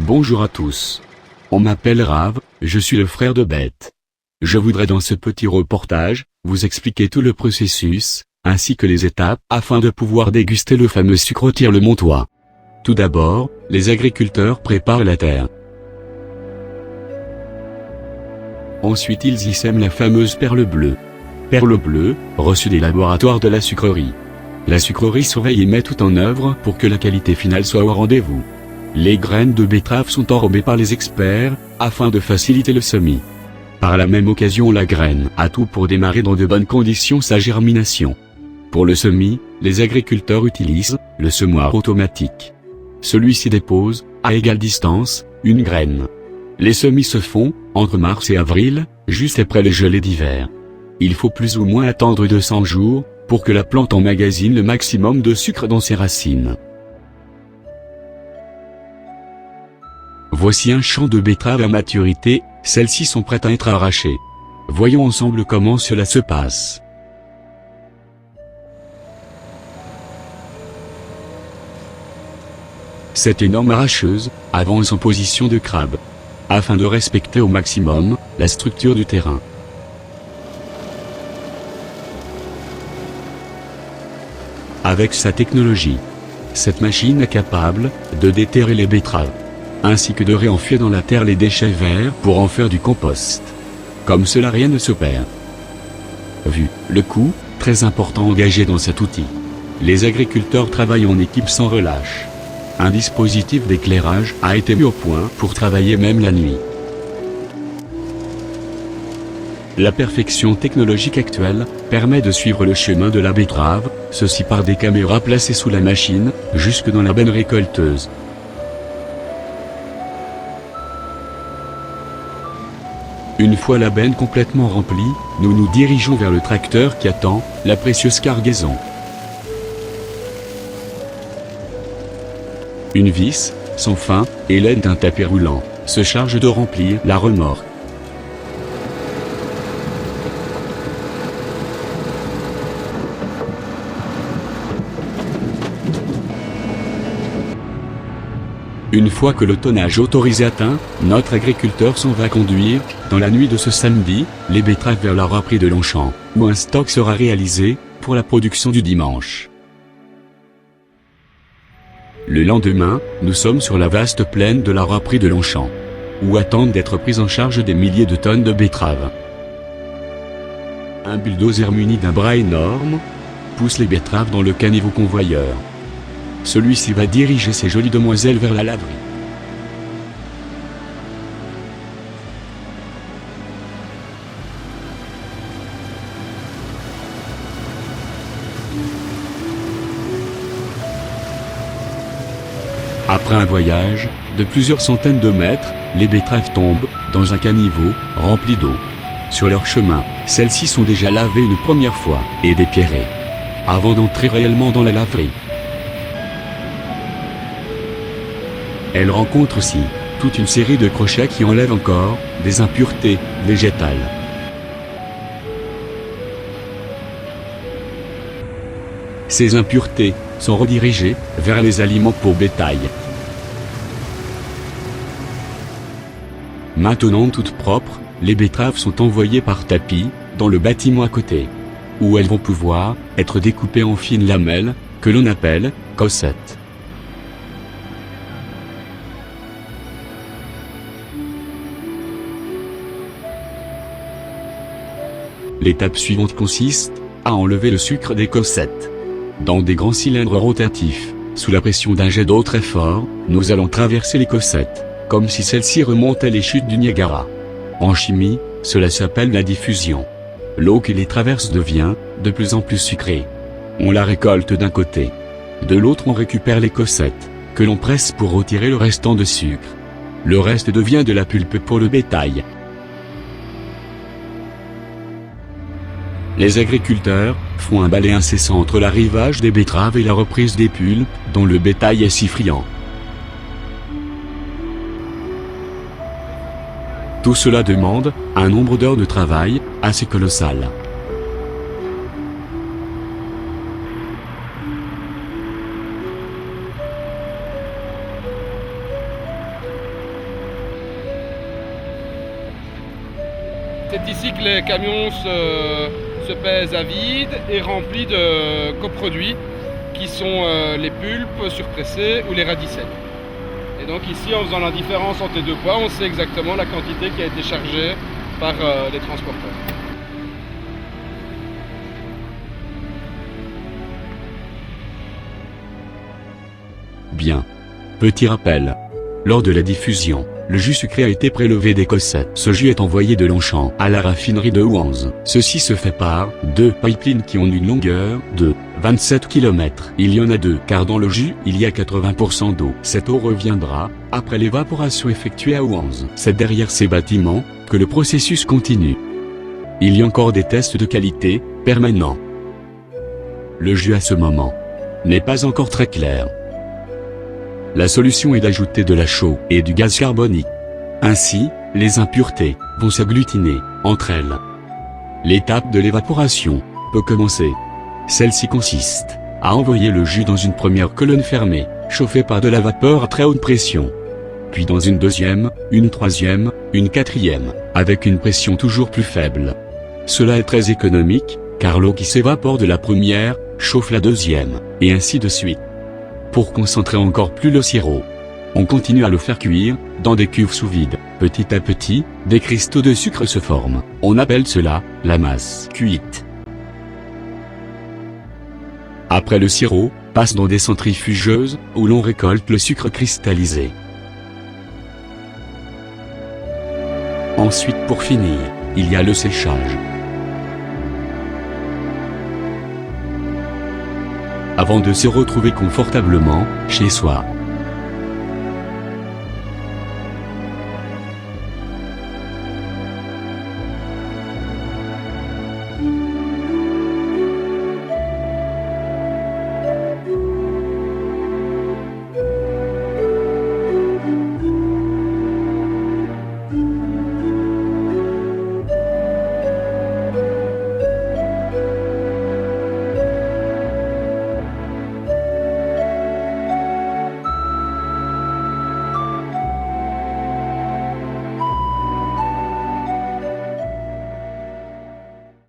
Bonjour à tous. On m'appelle Rav, je suis le frère de Beth. Je voudrais dans ce petit reportage, vous expliquer tout le processus, ainsi que les étapes afin de pouvoir déguster le fameux sucre tire-le-montois. Tout d'abord, les agriculteurs préparent la terre. Ensuite ils y sèment la fameuse perle bleue. Perle bleue, reçue des laboratoires de la sucrerie. La sucrerie surveille et met tout en œuvre pour que la qualité finale soit au rendez-vous. Les graines de betterave sont enrobées par les experts, afin de faciliter le semis. Par la même occasion la graine a tout pour démarrer dans de bonnes conditions sa germination. Pour le semis, les agriculteurs utilisent le semoir automatique. Celui-ci dépose, à égale distance, une graine. Les semis se font, entre mars et avril, juste après les gelées d'hiver. Il faut plus ou moins attendre 200 jours, pour que la plante emmagasine le maximum de sucre dans ses racines. Voici un champ de betteraves à maturité, celles-ci sont prêtes à être arrachées. Voyons ensemble comment cela se passe. Cette énorme arracheuse avance en position de crabe, afin de respecter au maximum la structure du terrain. Avec sa technologie, cette machine est capable de déterrer les betteraves, ainsi que de réenfuir dans la terre les déchets verts pour en faire du compost. Comme cela rien ne se perd. Vu le coût très important engagé dans cet outil, les agriculteurs travaillent en équipe sans relâche. Un dispositif d'éclairage a été mis au point pour travailler même la nuit. La perfection technologique actuelle permet de suivre le chemin de la betterave, ceci par des caméras placées sous la machine, jusque dans la benne récolteuse. Une fois la benne complètement remplie, nous nous dirigeons vers le tracteur qui attend la précieuse cargaison. Une vis, sans fin, et l'aide d'un tapis roulant, se charge de remplir la remorque. Une fois que le tonnage autorisé atteint, notre agriculteur s'en va conduire, dans la nuit de ce samedi, les betteraves vers la râperie de Longchamp, où un stock sera réalisé, pour la production du dimanche. Le lendemain, nous sommes sur la vaste plaine de la râperie de Longchamp, où attendent d'être prises en charge des milliers de tonnes de betteraves. Un bulldozer muni d'un bras énorme pousse les betteraves dans le caniveau convoyeur. Celui-ci va diriger ces jolies demoiselles vers la laverie. Après un voyage de plusieurs centaines de mètres, les betteraves tombent dans un caniveau rempli d'eau. Sur leur chemin, celles-ci sont déjà lavées une première fois et dépierrées, avant d'entrer réellement dans la laverie. Elle rencontre aussi toute une série de crochets qui enlèvent encore des impuretés végétales. Ces impuretés sont redirigées vers les aliments pour bétail. Maintenant toutes propres, les betteraves sont envoyées par tapis dans le bâtiment à côté, où elles vont pouvoir être découpées en fines lamelles, que l'on appelle cossettes. L'étape suivante consiste à enlever le sucre des cossettes. Dans des grands cylindres rotatifs, sous la pression d'un jet d'eau très fort, nous allons traverser les cossettes, comme si celles-ci remontaient les chutes du Niagara. En chimie, cela s'appelle la diffusion. L'eau qui les traverse devient de plus en plus sucrée. On la récolte d'un côté. De l'autre on récupère les cossettes, que l'on presse pour retirer le restant de sucre. Le reste devient de la pulpe pour le bétail. Les agriculteurs font un balai incessant entre l'arrivage des betteraves et la reprise des pulpes, dont le bétail est si friand. Tout cela demande un nombre d'heures de travail assez colossal. C'est ici que les camions se pèsent à vide et remplis de coproduits qui sont les pulpes surpressées ou les radicelles. Et donc ici, en faisant la différence entre les deux poids, on sait exactement la quantité qui a été chargée par les transporteurs. Bien. Petit rappel. Lors de la diffusion, le jus sucré a été prélevé des Cossettes. Ce jus est envoyé de Longchamp à la raffinerie de Ouanze. Ceci se fait par deux pipelines qui ont une longueur de 27 km. Il y en a deux, car dans le jus, il y a 80% d'eau. Cette eau reviendra, après l'évaporation effectuée à Ouanze. C'est derrière ces bâtiments, que le processus continue. Il y a encore des tests de qualité, permanents. Le jus à ce moment n'est pas encore très clair. La solution est d'ajouter de la chaux et du gaz carbonique. Ainsi, les impuretés vont s'agglutiner entre elles. L'étape de l'évaporation peut commencer. Celle-ci consiste à envoyer le jus dans une première colonne fermée, chauffée par de la vapeur à très haute pression. Puis dans une deuxième, une troisième, une quatrième, avec une pression toujours plus faible. Cela est très économique, car l'eau qui s'évapore de la première chauffe la deuxième, et ainsi de suite. Pour concentrer encore plus le sirop, on continue à le faire cuire dans des cuves sous vide. Petit à petit, des cristaux de sucre se forment. On appelle cela la masse cuite. Après, le sirop passe dans des centrifugeuses où l'on récolte le sucre cristallisé. Ensuite, pour finir, il y a le séchage. Avant de se retrouver confortablement chez soi.